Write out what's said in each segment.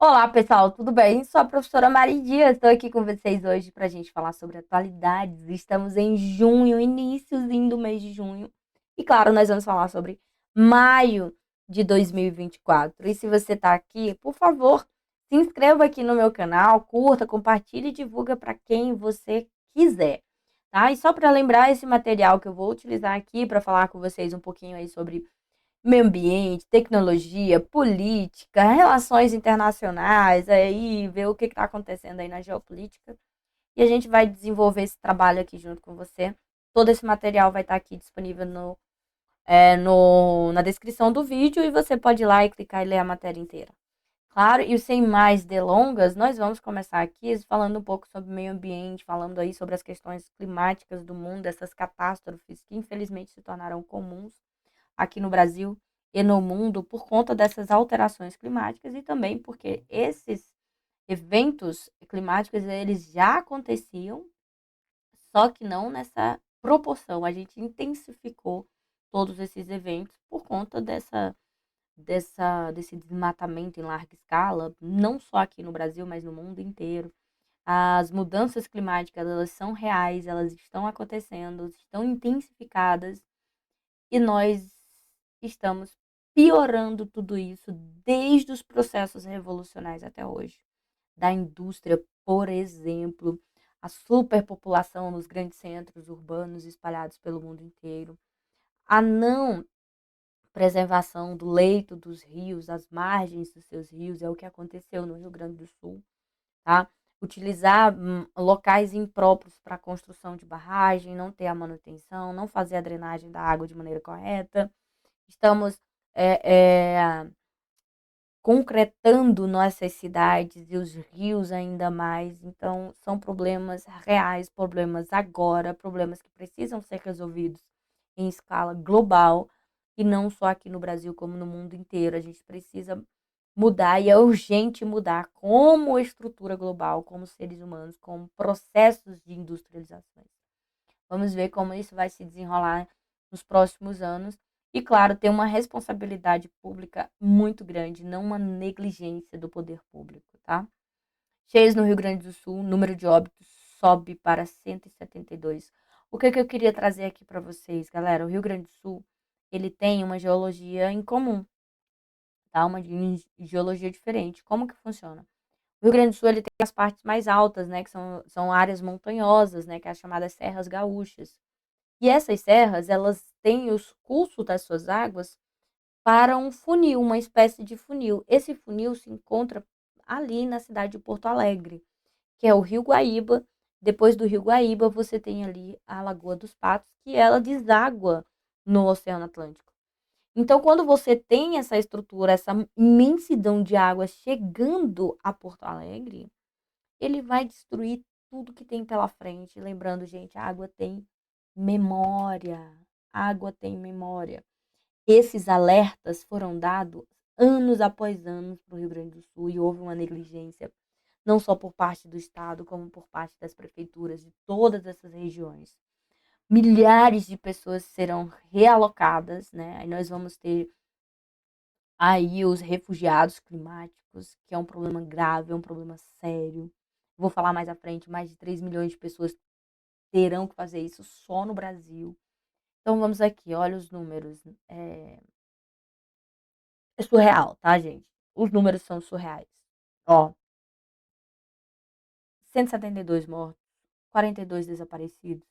Olá, pessoal, tudo bem? Sou a professora Mari Dias, estou aqui com vocês hoje para a gente falar sobre atualidades. Estamos em junho, iníciozinho do mês de junho. E claro, nós vamos falar sobre maio de 2024. E se você está aqui, por favor, se inscreva aqui no meu canal, curta, compartilhe e divulga para quem você quiser, tá? E só para lembrar esse material que eu vou utilizar aqui para falar com vocês um pouquinho aí sobre meio ambiente, tecnologia, política, relações internacionais, aí ver o que está acontecendo aí na geopolítica. E a gente vai desenvolver esse trabalho aqui junto com você. Todo esse material vai estar aqui disponível na descrição do vídeo e você pode ir lá e clicar e ler a matéria inteira. Claro, e sem mais delongas, nós vamos começar aqui falando um pouco sobre meio ambiente, falando aí sobre as questões climáticas do mundo, essas catástrofes que infelizmente se tornaram comuns aqui no Brasil e no mundo por conta dessas alterações climáticas e também porque esses eventos climáticos eles já aconteciam, só que não nessa proporção. A gente intensificou todos esses eventos por conta desse desmatamento em larga escala, não só aqui no Brasil, mas no mundo inteiro. As mudanças climáticas, elas são reais, elas estão acontecendo, estão intensificadas e nós estamos piorando tudo isso desde os processos revolucionários até hoje. Da indústria, por exemplo, a superpopulação nos grandes centros urbanos espalhados pelo mundo inteiro, a não preservação do leito dos rios, as margens dos seus rios, é o que aconteceu no Rio Grande do Sul, tá? Utilizar locais impróprios para a construção de barragem, não ter a manutenção, não fazer a drenagem da água de maneira correta. Estamos é, é, concretando nossas cidades e os rios ainda mais. Então, são problemas reais, problemas agora, problemas que precisam ser resolvidos em escala global e não só aqui no Brasil, como no mundo inteiro. A gente precisa mudar e é urgente mudar como estrutura global, como seres humanos, como processos de industrialização. Vamos ver como isso vai se desenrolar nos próximos anos. E, claro, tem uma responsabilidade pública muito grande, não uma negligência do poder público, tá? Cheias no Rio Grande do Sul, o número de óbitos sobe para 172. O que eu queria trazer aqui para vocês, galera? O Rio Grande do Sul, ele tem uma geologia em comum, tá? Uma geologia diferente. Como que funciona? O Rio Grande do Sul ele tem as partes mais altas, né, que são áreas montanhosas, né, que é as chamadas serras gaúchas. E essas serras, elas têm os cursos das suas águas para um funil, uma espécie de funil. Esse funil se encontra ali na cidade de Porto Alegre, que é o Rio Guaíba. Depois do Rio Guaíba, você tem ali a Lagoa dos Patos, que ela deságua no Oceano Atlântico. Então, quando você tem essa estrutura, essa imensidão de água chegando a Porto Alegre, ele vai destruir tudo que tem pela frente. Lembrando, gente, a água tem memória. A água tem memória. Esses alertas foram dados anos após anos para o Rio Grande do Sul e houve uma negligência, não só por parte do Estado, como por parte das prefeituras de todas essas regiões. Milhares de pessoas serão realocadas, né? Aí nós vamos ter aí os refugiados climáticos, que é um problema grave, é um problema sério. Vou falar mais à frente, mais de 3 milhões de pessoas terão que fazer isso só no Brasil. Então vamos aqui, olha os números. É surreal, tá, gente? Os números são surreais. Ó, 172 mortos, 42 desaparecidos,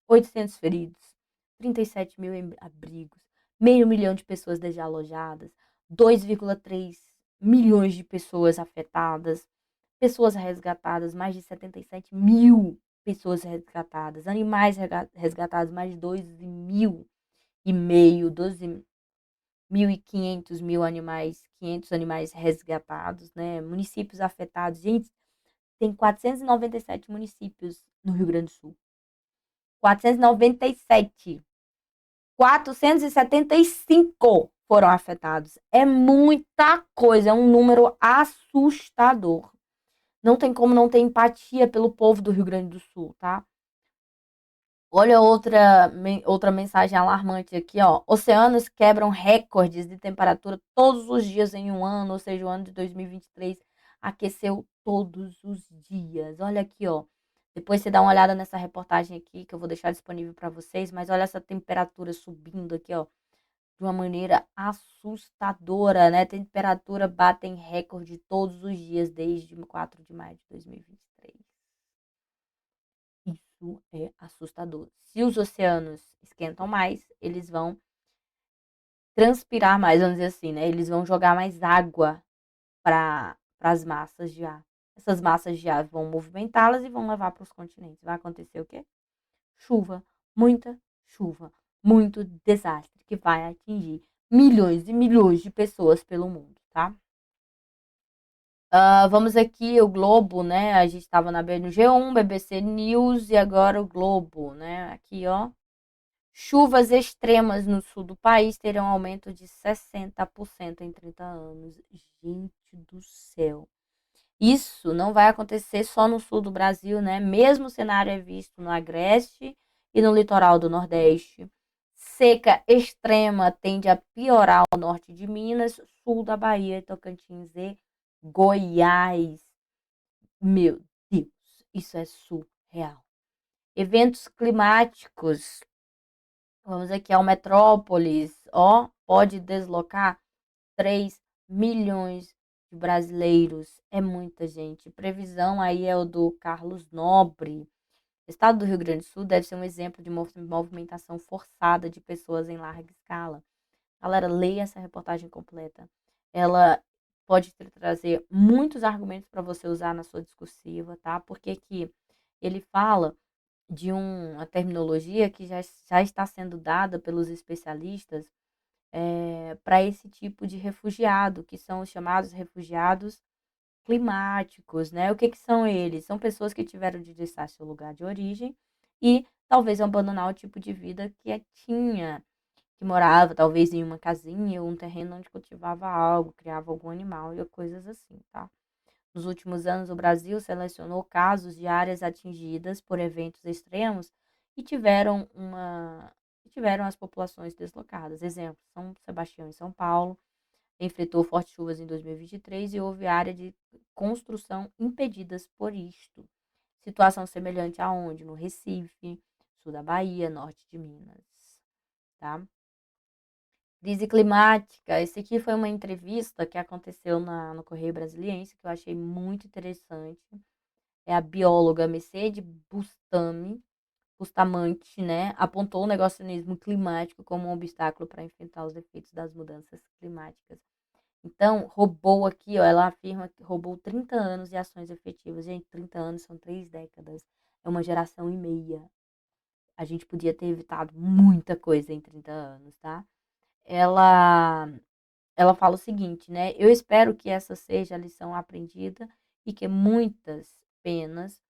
800 feridos, 37 mil abrigos, meio milhão de pessoas desalojadas, 2,3 milhões de pessoas afetadas, pessoas resgatadas, mais de 77 mil pessoas resgatadas, animais resgatados, mais de 2,5 mil, 12.500 mil animais, 500 animais resgatados, né? Municípios afetados. Gente, tem 497 municípios no Rio Grande do Sul. 497. 475 foram afetados. É muita coisa, é um número assustador. Não tem como não ter empatia pelo povo do Rio Grande do Sul, tá? Olha outra mensagem alarmante aqui, ó. Oceanos quebram recordes de temperatura todos os dias em um ano, ou seja, o ano de 2023 aqueceu todos os dias. Olha aqui, ó. Depois você dá uma olhada nessa reportagem aqui, que eu vou deixar disponível para vocês, mas olha essa temperatura subindo aqui, ó, de uma maneira assustadora, né? Temperatura batem recorde todos os dias desde 4 de maio de 2023. Isso é assustador. Se os oceanos esquentam mais, eles vão transpirar mais, vamos dizer assim, né? Eles vão jogar mais água para as massas de ar. Essas massas de ar vão movimentá-las e vão levar para os continentes. Vai acontecer o quê? Chuva, muita chuva, muito desastre que vai atingir milhões e milhões de pessoas pelo mundo, tá? Vamos aqui, o Globo, né? A gente estava no G1, BBC News e agora o Globo, né? Aqui, ó. Chuvas extremas no sul do país terão aumento de 60% em 30 anos. Gente do céu. Isso não vai acontecer só no sul do Brasil, né? Mesmo cenário é visto no Agreste e no litoral do Nordeste. Seca extrema tende a piorar ao norte de Minas, sul da Bahia, Tocantins e Goiás. Meu Deus, isso é surreal. Eventos climáticos. Vamos aqui ao Metrópolis, ó, pode deslocar 3 milhões de brasileiros. É muita gente. Previsão aí é o do Carlos Nobre. O estado do Rio Grande do Sul deve ser um exemplo de movimentação forçada de pessoas em larga escala. Galera, leia essa reportagem completa. Ela pode trazer muitos argumentos para você usar na sua discursiva, tá? Porque aqui ele fala de uma terminologia que já está sendo dada pelos especialistas para esse tipo de refugiado, que são os chamados refugiados climáticos, né? O que, que são eles? São pessoas que tiveram de deixar seu lugar de origem e talvez abandonar o tipo de vida tinha, que morava talvez em uma casinha ou um terreno onde cultivava algo, criava algum animal e coisas assim, tá? Nos últimos anos, o Brasil selecionou casos de áreas atingidas por eventos extremos e tiveram as populações deslocadas. Exemplo, São Sebastião, em São Paulo, enfrentou fortes chuvas em 2023 e houve área de construção impedidas por isto. Situação semelhante aonde? No Recife, sul da Bahia, norte de Minas, tá? Crise climática. Esse aqui foi uma entrevista que aconteceu no Correio Brasiliense, que eu achei muito interessante. É a bióloga Mercedes Bustamante, né, apontou o negacionismo climático como um obstáculo para enfrentar os efeitos das mudanças climáticas. Então, roubou aqui, ó, ela afirma que roubou 30 anos de ações efetivas. Gente, 30 anos são 3 décadas. É uma geração e meia. A gente podia ter evitado muita coisa em 30 anos, tá? Ela, ela fala o seguinte, né? Eu espero que essa seja a lição aprendida e que muitas penas.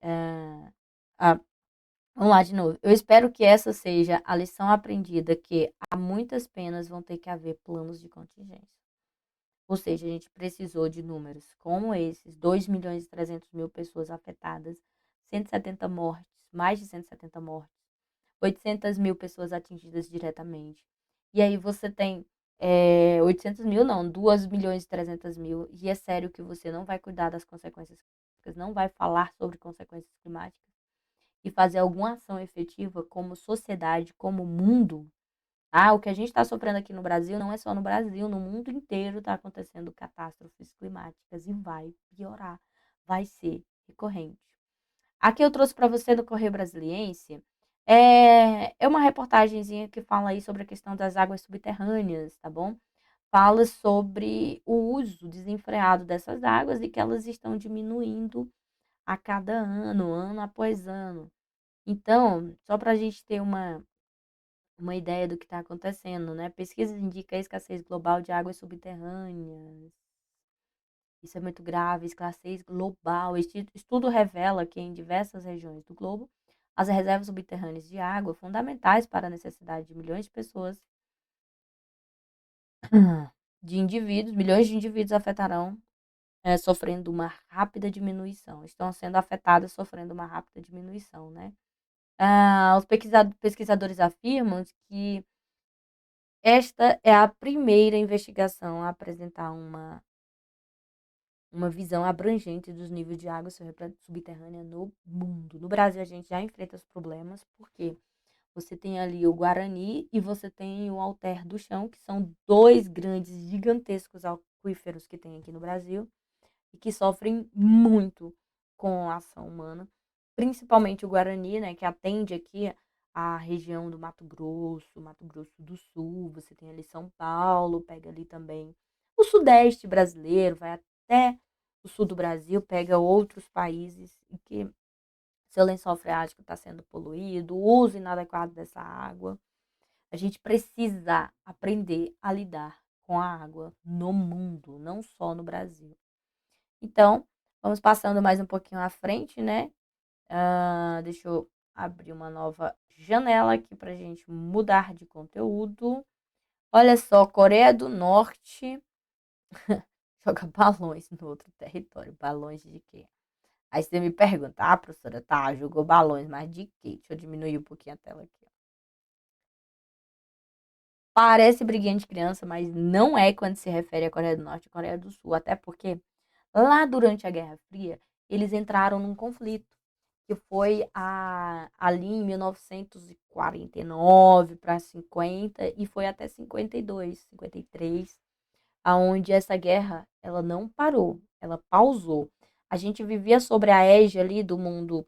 eh, a- Vamos lá de novo. Eu espero que essa seja a lição aprendida, que há muitas penas vão ter que haver planos de contingência. Ou seja, a gente precisou de números como esses, 2.300.000 pessoas afetadas, 170 mortes, mais de 170 mortes, 800 mil pessoas atingidas diretamente. E aí você tem 800 mil, não, 2.300.000. E é sério que você não vai cuidar das consequências climáticas, não vai falar sobre consequências climáticas e fazer alguma ação efetiva como sociedade, como mundo. O que a gente está sofrendo aqui no Brasil não é só no Brasil, no mundo inteiro está acontecendo catástrofes climáticas e vai piorar, vai ser recorrente. Aqui eu trouxe para você do Correio Brasiliense é uma reportagenzinha que fala aí sobre a questão das águas subterrâneas, tá bom? Fala sobre o uso desenfreado dessas águas e que elas estão diminuindo a cada ano, ano após ano. Então, só para a gente ter uma ideia do que está acontecendo, né? Pesquisa indica a escassez global de águas subterrâneas. Isso é muito grave, escassez global. Este estudo revela que em diversas regiões do globo, as reservas subterrâneas de água, fundamentais para a necessidade de milhões de pessoas, milhões de indivíduos afetarão, sofrendo uma rápida diminuição. Estão sendo afetadas, sofrendo uma rápida diminuição, né? Os pesquisadores afirmam que esta é a primeira investigação a apresentar uma uma visão abrangente dos níveis de água subterrânea no mundo. No Brasil, a gente já enfrenta os problemas, porque você tem ali o Guarani e você tem o Alter do Chão, que são dois grandes, gigantescos aquíferos que tem aqui no Brasil e que sofrem muito com a ação humana, principalmente o Guarani, né, que atende aqui a região do Mato Grosso do Sul, você tem ali São Paulo, pega ali também o Sudeste brasileiro, vai até o sul do Brasil, pega outros países em que seu lençol freático está sendo poluído, o uso inadequado dessa água. A gente precisa aprender a lidar com a água no mundo, não só no Brasil. Então, vamos passando mais um pouquinho à frente, né? Deixa eu abrir uma nova janela aqui para a gente mudar de conteúdo. Olha só, Coreia do Norte joga balões no outro território. Balões de quê? Aí você me pergunta, professora, tá, jogou balões, mas de quê? Deixa eu diminuir um pouquinho a tela aqui. Parece briguinha de criança, mas não é quando se refere à Coreia do Norte e Coreia do Sul. Até porque lá durante a Guerra Fria, eles entraram num conflito, que foi ali em 1949 para 50 e foi até 52, 53, aonde essa guerra ela não parou, ela pausou. A gente vivia sobre a égide ali do mundo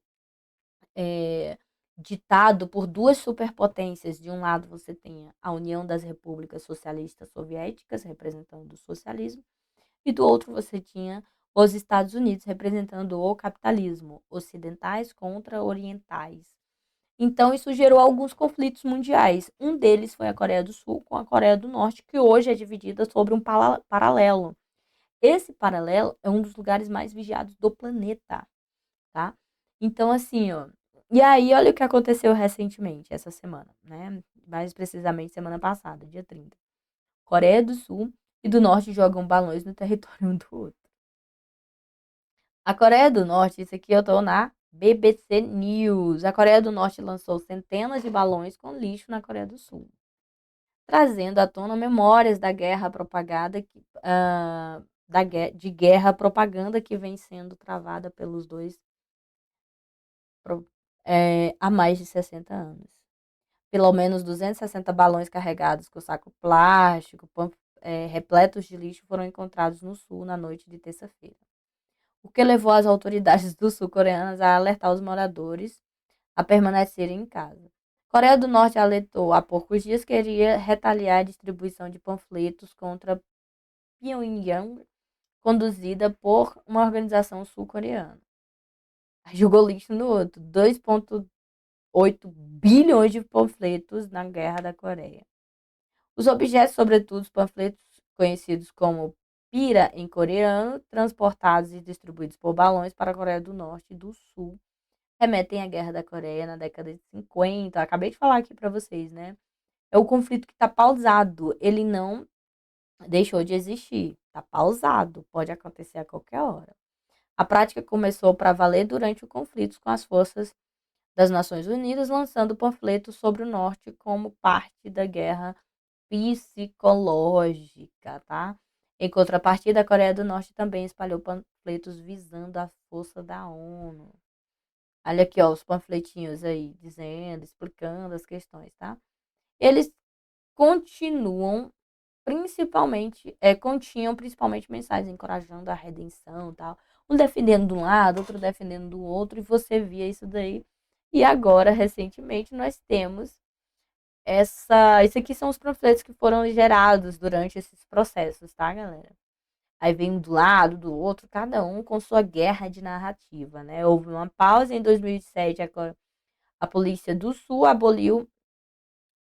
ditado por duas superpotências. De um lado você tem a União das Repúblicas Socialistas Soviéticas, representando o socialismo, e do outro você tinha os Estados Unidos, representando o capitalismo, ocidentais contra orientais. Então, isso gerou alguns conflitos mundiais. Um deles foi a Coreia do Sul com a Coreia do Norte, que hoje é dividida sobre um paralelo. Esse paralelo é um dos lugares mais vigiados do planeta, tá? Então, assim, ó. E aí, olha o que aconteceu recentemente, essa semana, né? Mais precisamente semana passada, dia 30. Coreia do Sul e do Norte jogam balões no território um do outro. A Coreia do Norte, isso aqui eu tô na BBC News. A Coreia do Norte lançou centenas de balões com lixo na Coreia do Sul, trazendo à tona memórias da guerra propaganda de guerra propaganda que vem sendo travada pelos dois há mais de 60 anos. Pelo menos 260 balões carregados com saco plástico, repletos de lixo foram encontrados no sul na noite de terça-feira, o que levou as autoridades do sul-coreanas a alertar os moradores a permanecerem em casa. Coreia do Norte alertou há poucos dias que iria retaliar a distribuição de panfletos contra Pyongyang, conduzida por uma organização sul-coreana. Jogou lixo no outro, 2,8 bilhões de panfletos na Guerra da Coreia. Os objetos, sobretudo os panfletos conhecidos como pira em coreano, transportados e distribuídos por balões para a Coreia do Norte e do Sul, remetem à Guerra da Coreia na década de 50. Eu acabei de falar aqui para vocês, né? É o conflito que está pausado. Ele não deixou de existir. Está pausado. Pode acontecer a qualquer hora. A prática começou para valer durante o conflito com as forças das Nações Unidas, lançando panfletos sobre o norte como parte da guerra psicológica, tá? Em contrapartida, a Coreia do Norte também espalhou panfletos visando a força da ONU. Olha aqui, ó, os panfletinhos aí, dizendo, explicando as questões, tá? Eles continuam continham principalmente mensagens encorajando a redenção, tal. Um defendendo de um lado, outro defendendo do outro, e você via isso daí. E agora, recentemente, nós temos isso aqui são os panfletos que foram gerados durante esses processos, tá, galera? Aí vem um do lado, do outro, cada um com sua guerra de narrativa, né? Houve uma pausa em 2007, a Polícia do Sul aboliu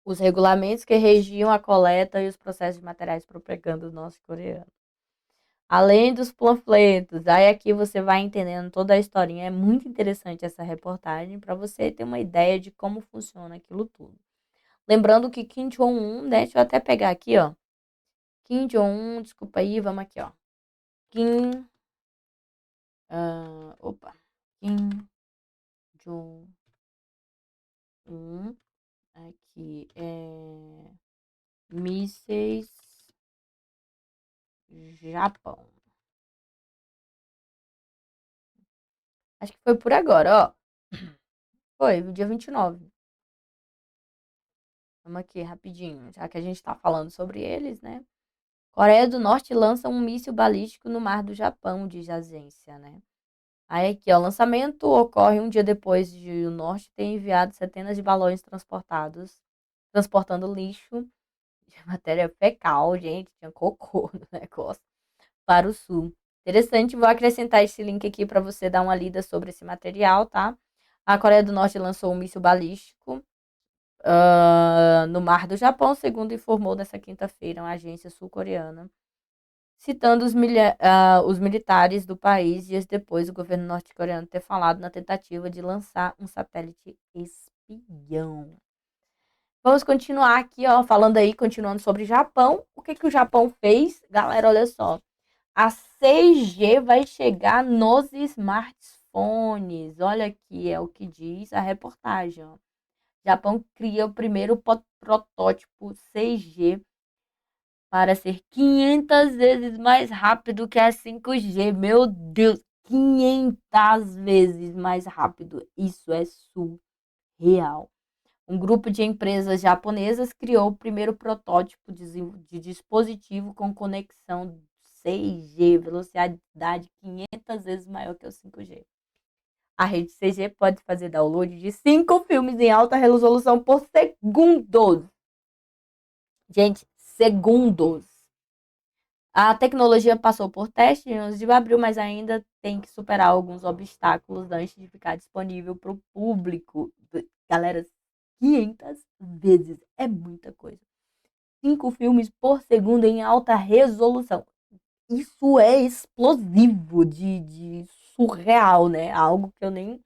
os regulamentos que regiam a coleta e os processos de materiais propaganda norte-coreano. Além dos panfletos, aí aqui você vai entendendo toda a historinha. É muito interessante essa reportagem para você ter uma ideia de como funciona aquilo tudo. Lembrando que Kim Jong-un, né? Deixa eu até pegar aqui, ó. Kim Jong-un, desculpa aí, vamos aqui, ó. Kim, opa. Kim Jong-un, aqui é mísseis Japão. Acho que foi por agora, ó. Foi, dia 29. Vamos aqui, rapidinho, já que a gente tá falando sobre eles, né? Coreia do Norte lança um míssil balístico no mar do Japão, diz a agência, né? Aí aqui, ó, o lançamento ocorre um dia depois de o Norte ter enviado centenas de balões transportando lixo de matéria fecal, gente, tinha cocô no negócio, para o sul. Interessante, vou acrescentar esse link aqui para você dar uma lida sobre esse material, tá? A Coreia do Norte lançou um míssil balístico no mar do Japão, segundo informou nesta quinta-feira uma agência sul-coreana, citando os militares do país dias depois do governo norte-coreano ter falado na tentativa de lançar um satélite espião. Vamos continuar aqui, ó, falando aí, continuando sobre o Japão. O que que o Japão fez? Galera, olha só. A 6G vai chegar nos smartphones. Olha aqui, é o que diz a reportagem, ó. Japão cria o primeiro protótipo 6G para ser 500 vezes mais rápido que a 5G. Meu Deus, 500 vezes mais rápido. Isso é surreal. Um grupo de empresas japonesas criou o primeiro protótipo de dispositivo com conexão 6G, velocidade 500 vezes maior que o 5G. A rede 6G pode fazer download de 5 filmes em alta resolução por segundos. Gente, segundos. A tecnologia passou por teste em 11 de abril, mas ainda tem que superar alguns obstáculos antes de ficar disponível para o público. Galera, 500 vezes é muita coisa. 5 filmes por segundo em alta resolução. Isso é explosivo de surreal, né? Algo que eu nem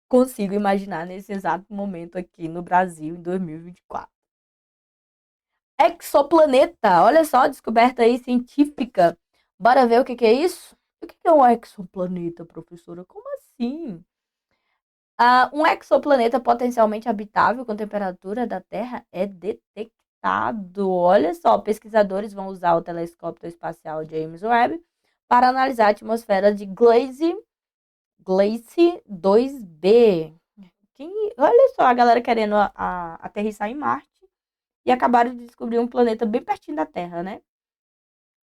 consigo imaginar nesse exato momento aqui no Brasil em 2024. Exoplaneta, olha só, descoberta aí científica. Bora ver o que que é isso? O que que é um exoplaneta, professora? Como assim? Um exoplaneta potencialmente habitável com temperatura da Terra é detectado. Olha só, pesquisadores vão usar o telescópio espacial James Webb para analisar a atmosfera de Gliese 2b. Olha só, a galera querendo aterrissar em Marte e acabaram de descobrir um planeta bem pertinho da Terra, né?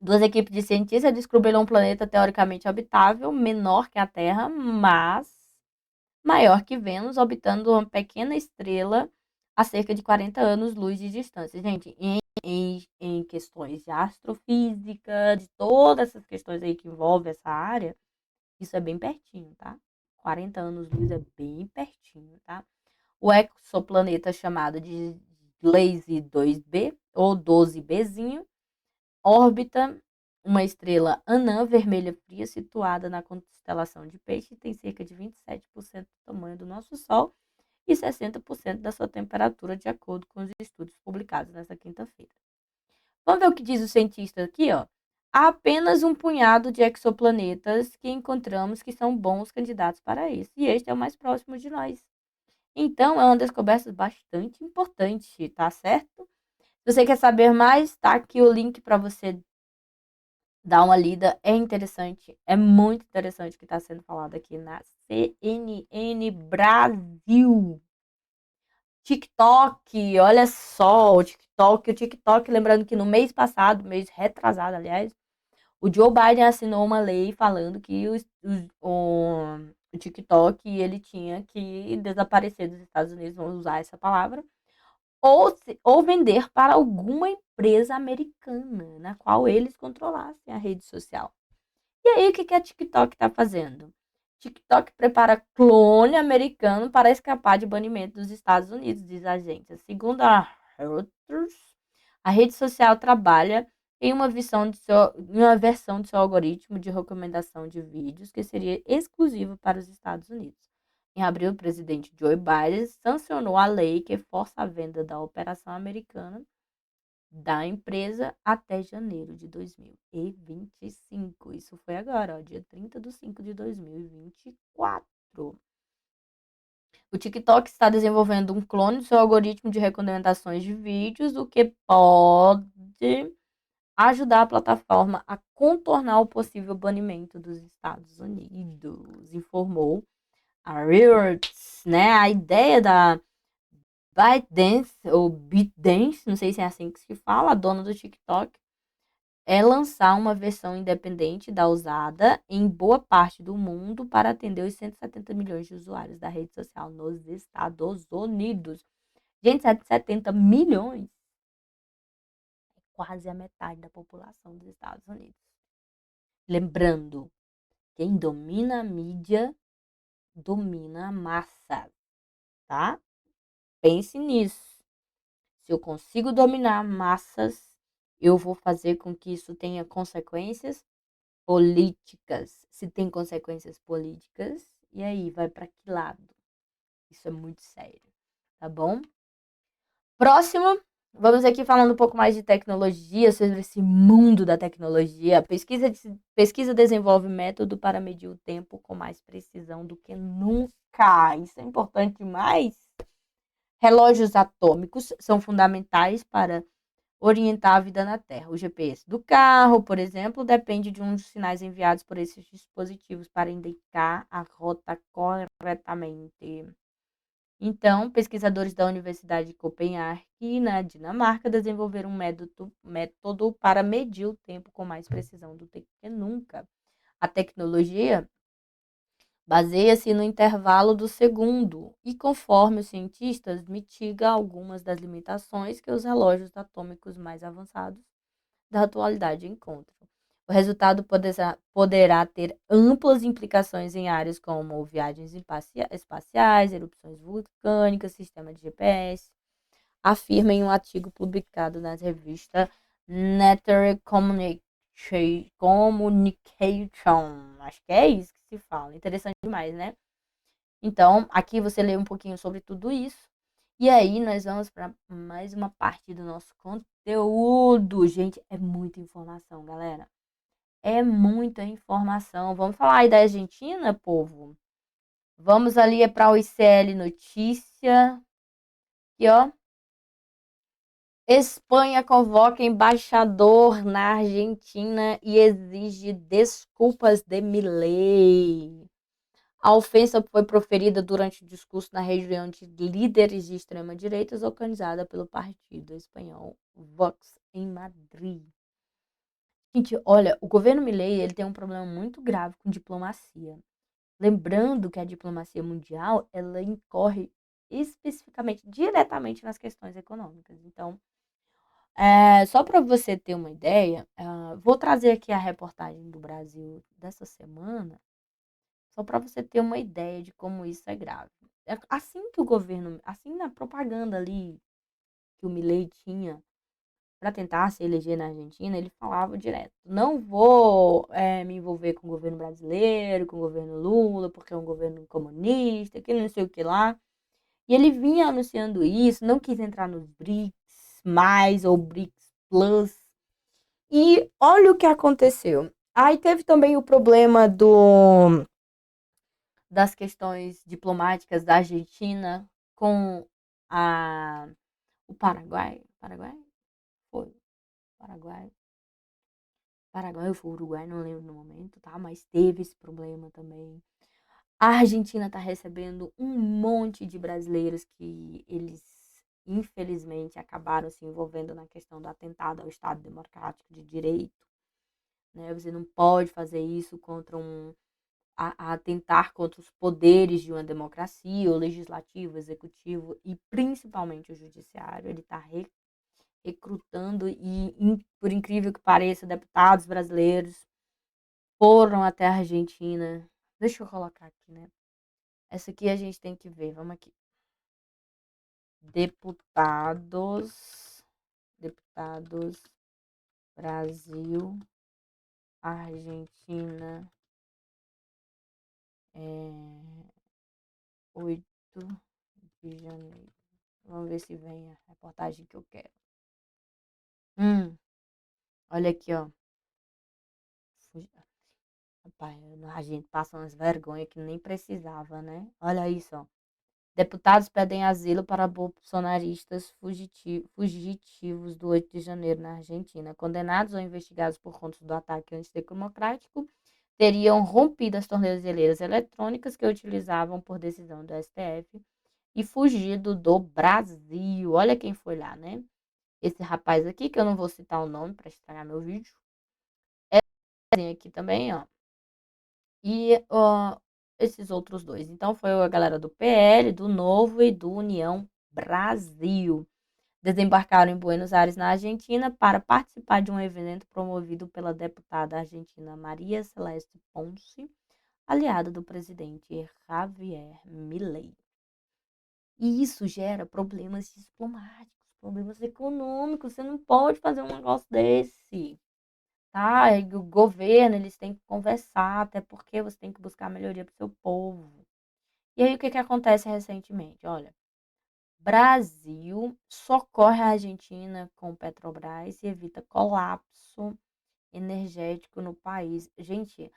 Duas equipes de cientistas descobriram um planeta teoricamente habitável, menor que a Terra, mas maior que Vênus, orbitando uma pequena estrela a cerca de 40 anos-luz de distância. Gente, em questões de astrofísica, de todas essas questões aí que envolvem essa área, isso é bem pertinho, tá? 40 anos-luz é bem pertinho, tá? O exoplaneta chamado de Gliese 2b, ou 12bzinho, órbita uma estrela anã vermelha fria situada na constelação de Peixe e tem cerca de 27% do tamanho do nosso Sol e 60% da sua temperatura, de acordo com os estudos publicados nesta quinta-feira. Vamos ver o que diz o cientista aqui, ó. Há apenas um punhado de exoplanetas que encontramos que são bons candidatos para isso, e este é o mais próximo de nós. Então, é uma descoberta bastante importante, tá certo? Se você quer saber mais, tá aqui o link para você dar uma lida. É interessante, é muito interessante o que está sendo falado aqui na CNN Brasil. TikTok, olha só, o TikTok, lembrando que no mês passado, mês retrasado, aliás, o Joe Biden assinou uma lei falando que o TikTok ele tinha que desaparecer dos Estados Unidos, vamos usar essa palavra, ou vender para alguma empresa americana, na qual eles controlassem a rede social. E aí, o que que a TikTok está fazendo? TikTok prepara clone americano para escapar de banimento dos Estados Unidos, diz a agência. Segundo a Reuters, a rede social trabalha em uma versão de seu algoritmo de recomendação de vídeos que seria exclusivo para os Estados Unidos. Em abril, o presidente Joe Biden sancionou a lei que força a venda da operação americana da empresa até janeiro de 2025. Isso foi agora, ó, dia 30 de 5 de 2024. O TikTok está desenvolvendo um clone do seu algoritmo de recomendações de vídeos, o que pode ajudar a plataforma a contornar o possível banimento dos Estados Unidos, informou a Reuters, né? A ideia da ByteDance, ou BitDance, não sei se é assim que se fala, a dona do TikTok, é lançar uma versão independente da usada em boa parte do mundo para atender os 170 milhões de usuários da rede social nos Estados Unidos. Gente, 170 milhões é quase a metade da população dos Estados Unidos. Lembrando, quem domina a mídia domina a massa, tá? Pense nisso. Se eu consigo dominar massas, eu vou fazer com que isso tenha consequências políticas. Se tem consequências políticas, e aí vai para que lado? Isso é muito sério, tá bom? Próximo, vamos aqui falando um pouco mais de tecnologia, sobre esse mundo da tecnologia. Pesquisa desenvolve método para medir o tempo com mais precisão do que nunca. Isso é importante demais. Relógios atômicos são fundamentais para orientar a vida na Terra. O GPS do carro, por exemplo, depende de uns sinais enviados por esses dispositivos para indicar a rota corretamente. Então, pesquisadores da Universidade de Copenhague, na Dinamarca, desenvolveram um método para medir o tempo com mais precisão do que nunca. A tecnologia baseia-se no intervalo do segundo e, conforme os cientistas, mitiga algumas das limitações que os relógios atômicos mais avançados da atualidade encontram. O resultado poderá ter amplas implicações em áreas como viagens espaciais, erupções vulcânicas, sistema de GPS, afirma em um artigo publicado na revista Nature Communication. Acho que é isso que se fala. Interessante demais, né? Então, aqui você lê um pouquinho sobre tudo isso. E aí, nós vamos para mais uma parte do nosso conteúdo. Gente, é muita informação, galera. É muita informação. Vamos falar aí da Argentina, povo? Vamos ali para o ICL Notícia. Aqui, ó. Espanha convoca embaixador na Argentina e exige desculpas de Milei. A ofensa foi proferida durante o discurso na reunião de líderes de extrema-direita organizada pelo partido espanhol Vox em Madrid. Gente, olha, o governo Milei ele tem um problema muito grave com diplomacia. Lembrando que a diplomacia mundial ela incorre especificamente, diretamente nas questões econômicas. Então, só para você ter uma ideia, vou trazer aqui a reportagem do Brasil dessa semana, só para você ter uma ideia de como isso é grave. Assim que o governo, assim na propaganda ali que o Milei tinha para tentar se eleger na Argentina, ele falava direto: não vou me envolver com o governo brasileiro, com o governo Lula, porque é um governo comunista, que não sei o que lá. E ele vinha anunciando isso, não quis entrar nos BRICS mais ou BRICS Plus. E olha o que aconteceu. Aí teve também o problema das questões diplomáticas da Argentina com a, o Paraguai. Paraguai? Foi. Paraguai. Paraguai ou foi Uruguai, não lembro no momento, tá? Mas teve esse problema também. A Argentina está recebendo um monte de brasileiros que eles, infelizmente, acabaram se envolvendo na questão do atentado ao Estado Democrático de Direito. Né? Você não pode fazer isso contra a atentar contra os poderes de uma democracia, o legislativo, o executivo e principalmente o judiciário. Ele está recrutando e, por incrível que pareça, deputados brasileiros foram até a Argentina. Deixa eu colocar aqui, né? Essa aqui a gente tem que ver. Vamos aqui. Deputados Brasil, Argentina, 8 de janeiro. Vamos ver se vem a reportagem que eu quero. Olha aqui, ó. Rapaz, a gente passa umas vergonhas que nem precisava, né? Olha isso, ó. Deputados pedem asilo para bolsonaristas fugitivos do 8 de janeiro na Argentina. Condenados ou investigados por conta do ataque antidemocrático, teriam rompido as tornozeleiras eletrônicas que utilizavam por decisão do STF e fugido do Brasil. Olha quem foi lá, né? Esse rapaz aqui, que eu não vou citar o nome para estragar meu vídeo, tem aqui também, ó. E esses outros dois. Então, foi a galera do PL, do Novo e do União Brasil. Desembarcaram em Buenos Aires, na Argentina, para participar de um evento promovido pela deputada argentina Maria Celeste Ponce, aliada do presidente Javier Milei. E isso gera problemas diplomáticos, problemas econômicos. Você não pode fazer um negócio desse, tá? E o governo, eles têm que conversar, até porque você tem que buscar melhoria para o seu povo. E aí, o que que acontece recentemente? Olha, Brasil socorre a Argentina com Petrobras e evita colapso energético no país. Gente,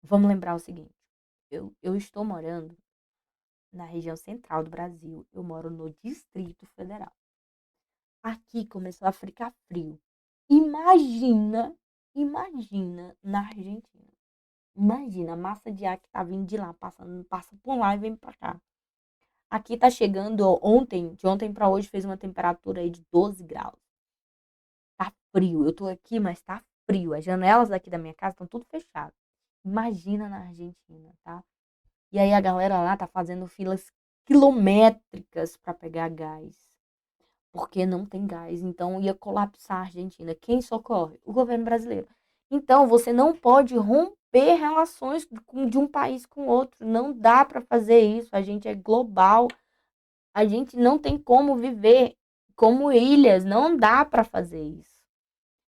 vamos lembrar o seguinte: eu estou morando na região central do Brasil, eu moro no Distrito Federal. Aqui começou a ficar frio. Imagina, imagina na Argentina. Imagina a massa de ar que tá vindo de lá, passando, passa por lá e vem pra cá. Aqui tá chegando ontem, de ontem para hoje fez uma temperatura aí de 12 graus. Tá frio. Eu tô aqui, mas tá frio. As janelas aqui da minha casa estão tudo fechadas. Imagina na Argentina, tá? E aí a galera lá tá fazendo filas quilométricas para pegar gás, porque não tem gás. Então ia colapsar a Argentina. Quem socorre? O governo brasileiro. Então você não pode romper relações de um país com outro. Não dá para fazer isso. A gente é global. A gente não tem como viver como ilhas. Não dá para fazer isso.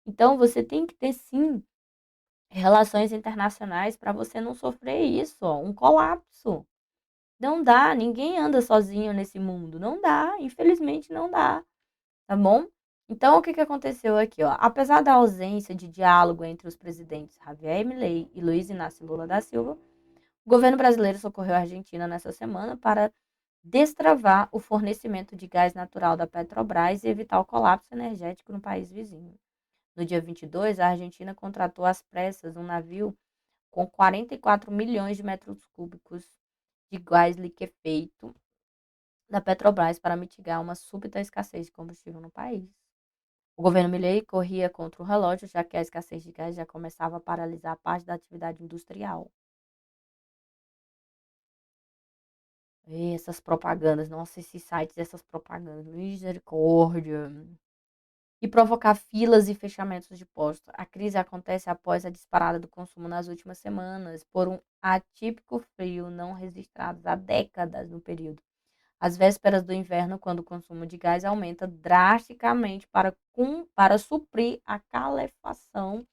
Então você tem que ter sim relações internacionais para você não sofrer isso, ó, um colapso. Não dá, ninguém anda sozinho nesse mundo. Não dá, infelizmente não dá. Tá bom? Então, o que que aconteceu aqui, ó? Apesar da ausência de diálogo entre os presidentes Javier Milei e Luiz Inácio Lula da Silva, o governo brasileiro socorreu a Argentina nessa semana para destravar o fornecimento de gás natural da Petrobras e evitar o colapso energético no país vizinho. No dia 22, a Argentina contratou às pressas um navio com 44 milhões de metros cúbicos de gás liquefeito da Petrobras para mitigar uma súbita escassez de combustível no país. O governo Milei corria contra o relógio, já que a escassez de gás já começava a paralisar parte da atividade industrial. E essas propagandas, nossa, esses sites, essas propagandas, misericórdia. E provocar filas e fechamentos de postos. A crise acontece após a disparada do consumo nas últimas semanas, por um atípico frio não registrado há décadas no período. Às vésperas do inverno, quando o consumo de gás aumenta drasticamente para suprir a calefação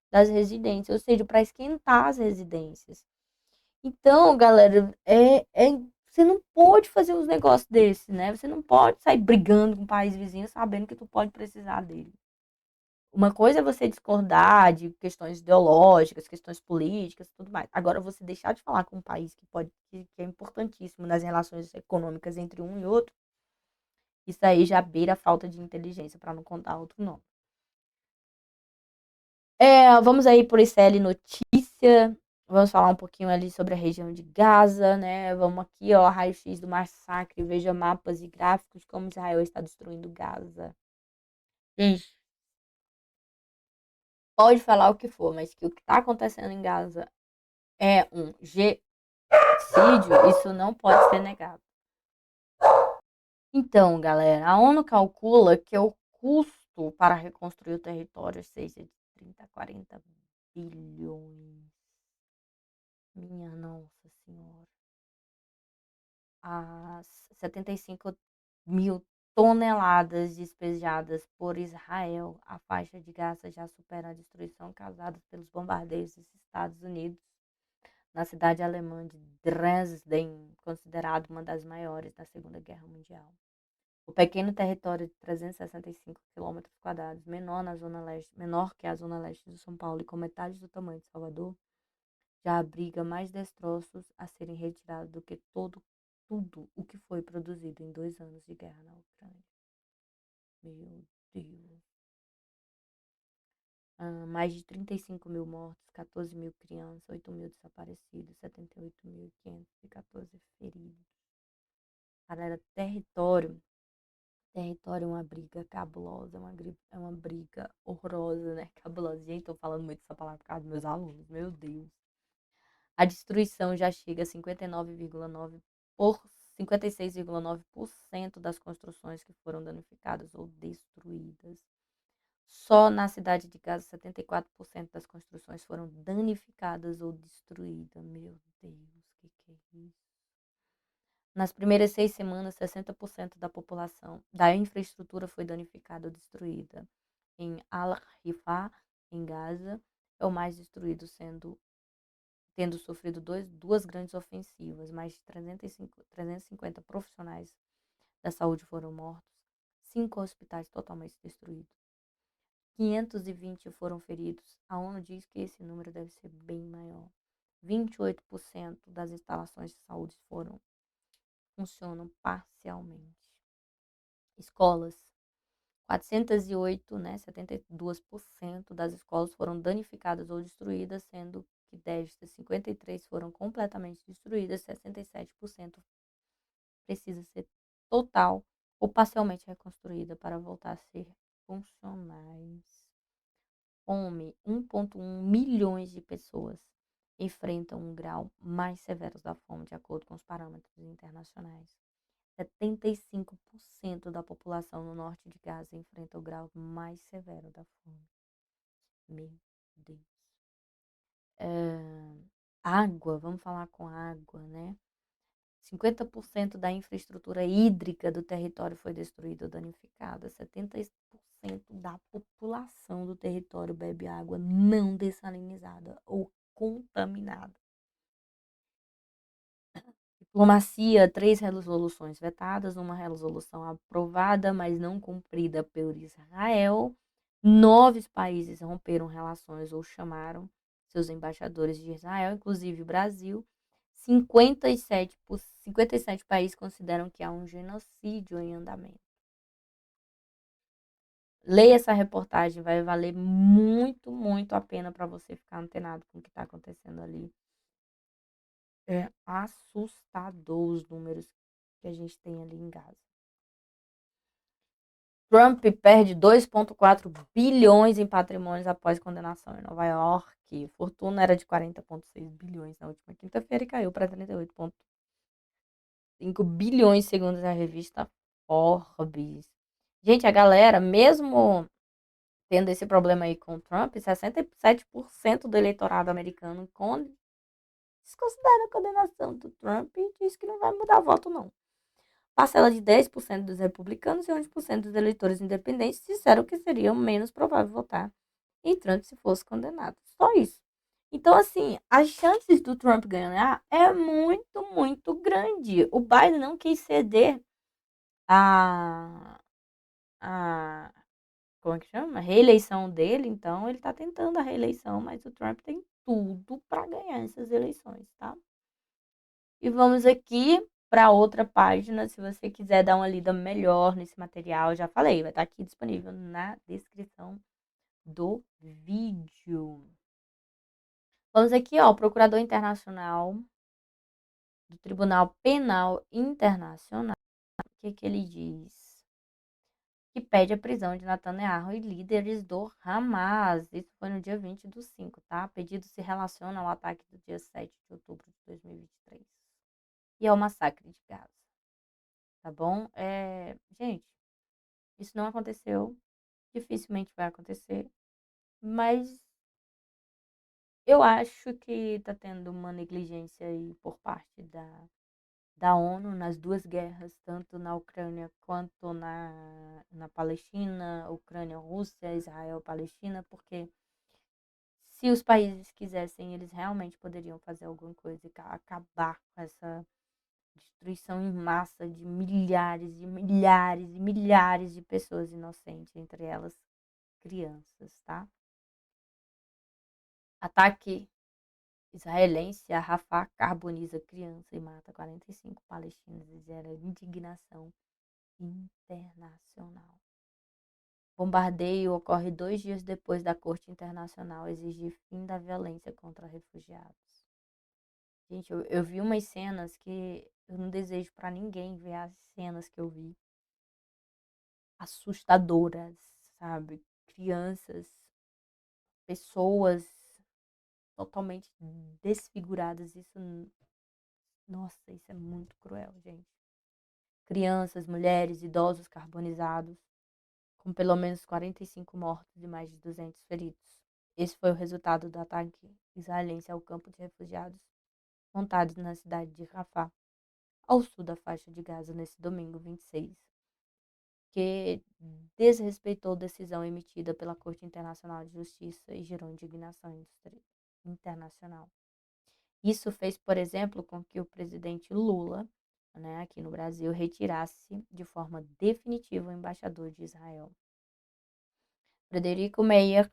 das residências, ou seja, para esquentar as residências. Então, galera, você não pode fazer uns negócios desses, né? Você não pode sair brigando com o país vizinho sabendo que tu pode precisar dele. Uma coisa é você discordar de questões ideológicas, questões políticas e tudo mais. Agora, você deixar de falar com um país que é importantíssimo nas relações econômicas entre um e outro, isso aí já beira a falta de inteligência, para não contar outro nome. Vamos aí por ICL Notícia. Vamos falar um pouquinho ali sobre a região de Gaza, né? Vamos aqui, ó, raio-x do massacre. Veja mapas e gráficos de como Israel está destruindo Gaza. Gente, pode falar o que for, mas que o que está acontecendo em Gaza é um genocídio, isso não pode ser negado. Então, galera, a ONU calcula que o custo para reconstruir o território seja de 30 a 40 bilhões. Minha Nossa Senhora. As 75 mil toneladas despejadas por Israel, a faixa de Gaza já supera a destruição causada pelos bombardeios dos Estados Unidos na cidade alemã de Dresden, considerada uma das maiores da Segunda Guerra Mundial. O pequeno território de 365 quilômetros quadrados, menor que a zona leste de São Paulo e com metade do tamanho de Salvador, já abriga mais destroços a serem retirados do que tudo o que foi produzido em 2 anos de guerra na Ucrânia. Meu Deus. Mais de 35 mil mortos, 14 mil crianças, 8 mil desaparecidos, 78.514 feridos. Galera, território é uma briga cabulosa, é uma briga horrorosa, né? Cabulosa. Gente, tô falando muito essa palavra por causa dos meus alunos, meu Deus. A destruição já chega a 56,9% das construções que foram danificadas ou destruídas. Só na cidade de Gaza, 74% das construções foram danificadas ou destruídas. Meu Deus, que é isso? Nas primeiras 6 semanas, 60% da população, da infraestrutura foi danificada ou destruída. Em Al-Rifah, em Gaza, é o mais destruído, tendo sofrido duas grandes ofensivas. Mais de 350 profissionais da saúde foram mortos, 5 hospitais totalmente destruídos. 520 foram feridos. A ONU diz que esse número deve ser bem maior. 28% das instalações de saúde funcionam parcialmente. Escolas. 408, né, 72% das escolas foram danificadas ou destruídas, sendo que destas 53 foram completamente destruídas, 67% precisa ser total ou parcialmente reconstruída para voltar a ser funcionais. 1,1 milhões de pessoas enfrentam um grau mais severo da fome, de acordo com os parâmetros internacionais. 75% da população no norte de Gaza enfrenta o grau mais severo da fome. Meu Deus. Água, vamos falar com água, né? 50% da infraestrutura hídrica do território foi destruída ou danificada. 70% da população do território bebe água não dessalinizada ou contaminada. Diplomacia, 3 resoluções vetadas, uma resolução aprovada, mas não cumprida por Israel. 9 países romperam relações ou chamaram seus embaixadores de Israel, inclusive o Brasil. 57 países consideram que há um genocídio em andamento. Leia essa reportagem, vai valer muito, muito a pena para você ficar antenado com o que está acontecendo ali. É assustador os números que a gente tem ali em Gaza. Trump perde 2,4 bilhões em patrimônios após condenação em Nova York. Fortuna era de 40,6 bilhões na última quinta-feira e caiu para 38,5 bilhões, segundo a revista Forbes. Gente, a galera, mesmo tendo esse problema aí com o Trump, 67% do eleitorado americano desconsidera a condenação do Trump e diz que não vai mudar voto, não. Parcela de 10% dos republicanos e 11% dos eleitores independentes disseram que seria menos provável votar em Trump se fosse condenado. Só isso. Então, assim, as chances do Trump ganhar é muito, muito grande. O Biden não quis ceder a, a como é que chama? A reeleição dele, então ele está tentando a reeleição, mas o Trump tem tudo para ganhar essas eleições, tá? E vamos aqui para outra página, se você quiser dar uma lida melhor nesse material, já falei, vai estar aqui disponível na descrição do vídeo. Vamos aqui, ó, o Procurador Internacional do Tribunal Penal Internacional, o que que ele diz? Que pede a prisão de Netanyahu e líderes do Hamas. Isso foi no dia 20/5, tá? O pedido se relaciona ao ataque do dia 7 de outubro de 2023 e ao massacre de Gaza. Tá bom? Gente, isso não aconteceu, dificilmente vai acontecer, mas eu acho que tá tendo uma negligência aí por parte da ONU nas duas guerras, tanto na Ucrânia quanto na Palestina, Ucrânia, Rússia, Israel, Palestina, porque se os países quisessem, eles realmente poderiam fazer alguma coisa e acabar com essa destruição em massa de milhares e milhares e milhares de pessoas inocentes, entre elas crianças, tá? Ataque israelense, a Rafah, carboniza criança e mata 45 palestinos e gera indignação internacional. Bombardeio ocorre 2 dias depois da Corte Internacional exigir fim da violência contra refugiados. Gente, eu vi umas cenas que eu não desejo para ninguém ver as cenas que eu vi. Assustadoras, sabe? Crianças, pessoas totalmente desfiguradas. Nossa, isso é muito cruel, gente. Crianças, mulheres, idosos carbonizados, com pelo menos 45 mortos e mais de 200 feridos. Esse foi o resultado do ataque israelense ao campo de refugiados montados na cidade de Rafah, ao sul da faixa de Gaza, nesse domingo 26, que desrespeitou decisão emitida pela Corte Internacional de Justiça e gerou indignação internacional. Isso fez, por exemplo, com que o presidente Lula, né, aqui no Brasil, retirasse de forma definitiva o embaixador de Israel. Frederico Meyer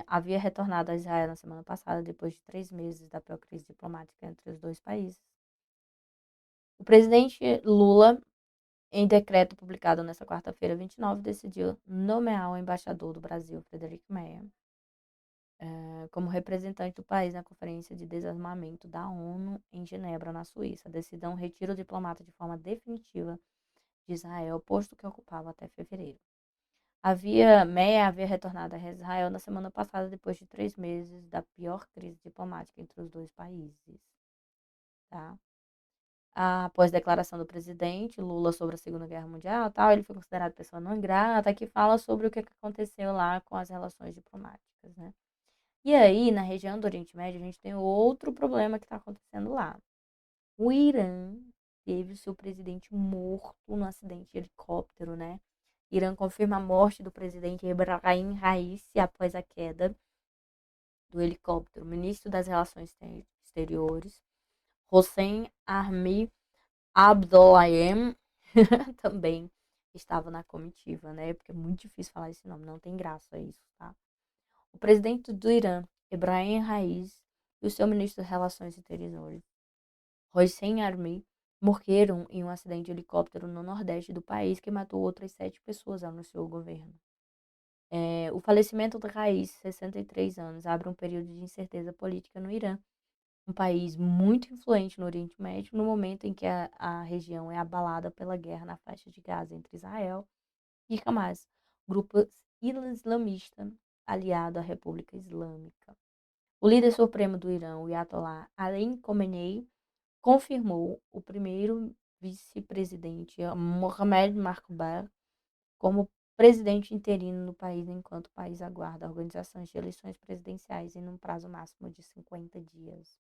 havia retornado a Israel na semana passada, depois de 3 meses da pior crise diplomática entre os dois países. O presidente Lula, em decreto publicado nesta quarta-feira, 29, decidiu nomear o embaixador do Brasil, Frederico Meyer, como representante do país na Conferência de Desarmamento da ONU em Genebra, na Suíça. A decisão retira o diplomata de forma definitiva de Israel, posto que ocupava até fevereiro. Meia havia retornado a Israel na semana passada, depois de 3 meses da pior crise diplomática entre os dois países. Tá? Após a declaração do presidente Lula sobre a Segunda Guerra Mundial, tal, ele foi considerado pessoa não grata, que fala sobre o que aconteceu lá com as relações diplomáticas, né? E aí, na região do Oriente Médio, a gente tem outro problema que está acontecendo lá. O Irã teve o seu presidente morto num acidente de helicóptero, né? Irã confirma a morte do presidente Ebrahim Raisi após a queda do helicóptero. O ministro das Relações Exteriores, Hossein Armi Abdollahian, também estava na comitiva, né? Porque é muito difícil falar esse nome, não tem graça isso, tá? O presidente do Irã, Ebrahim Raisi, e o seu ministro das Relações Exteriores, Hossein Armi, morreram em um acidente de helicóptero no nordeste do país que matou outras 7 pessoas, anunciou o governo. O falecimento de Raisi, 63 anos, abre um período de incerteza política no Irã, um país muito influente no Oriente Médio, no momento em que a região é abalada pela guerra na faixa de Gaza entre Israel e Hamas, grupo islamista aliado à República Islâmica. O líder supremo do Irã, o Ayatollah Ali Khamenei, confirmou o primeiro vice-presidente, Mohamed Markobar, como presidente interino no país, enquanto o país aguarda organizações de eleições presidenciais em um prazo máximo de 50 dias.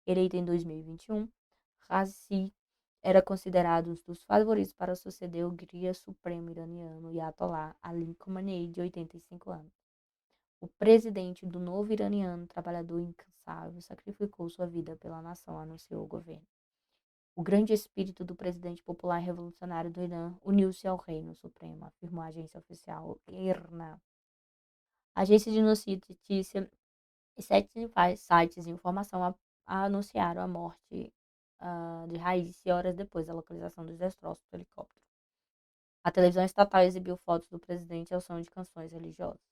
Eleito em 2021, Raisi era considerado um dos favoritos para suceder o guia supremo iraniano Ayatollah Ali Khamenei, de 85 anos. O presidente do novo iraniano, trabalhador incansável, sacrificou sua vida pela nação, anunciou o governo. O grande espírito do presidente popular revolucionário do Irã uniu-se ao reino supremo, afirmou a agência oficial IRNA. A agência de notícia e 7 sites de informação anunciaram a morte de Raisi horas depois da localização dos destroços do helicóptero. A televisão estatal exibiu fotos do presidente ao som de canções religiosas.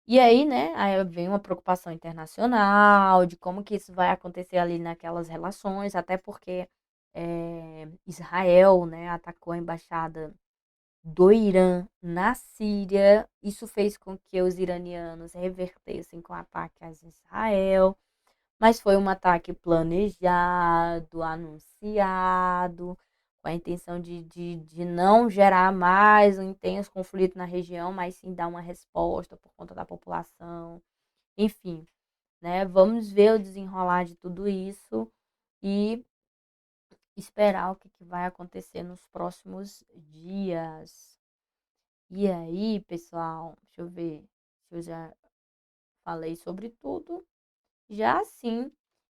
E aí, né, aí vem uma preocupação internacional de como que isso vai acontecer ali naquelas relações, até porque Israel, né, atacou a embaixada do Irã na Síria. Isso fez com que os iranianos revertessem com o ataque a Israel, mas foi um ataque planejado, anunciado, com a intenção de não gerar mais um intenso conflito na região, mas sim dar uma resposta por conta da população. Enfim, né? Vamos ver o desenrolar de tudo isso e esperar o que vai acontecer nos próximos dias. E aí, pessoal, deixa eu ver se eu já falei sobre tudo. Já sim.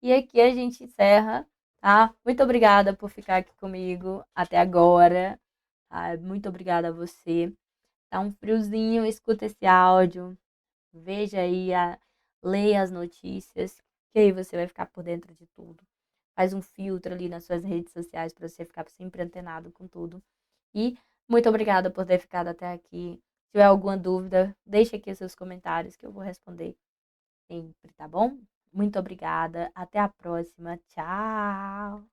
E aqui a gente encerra, tá? Muito obrigada por ficar aqui comigo até agora. Tá? Muito obrigada a você. Tá um friozinho, escuta esse áudio. Veja aí leia as notícias, que aí você vai ficar por dentro de tudo. Faz um filtro ali nas suas redes sociais para você ficar sempre antenado com tudo. E muito obrigada por ter ficado até aqui. Se tiver alguma dúvida, deixe aqui os seus comentários que eu vou responder sempre, tá bom? Muito obrigada. Até a próxima. Tchau.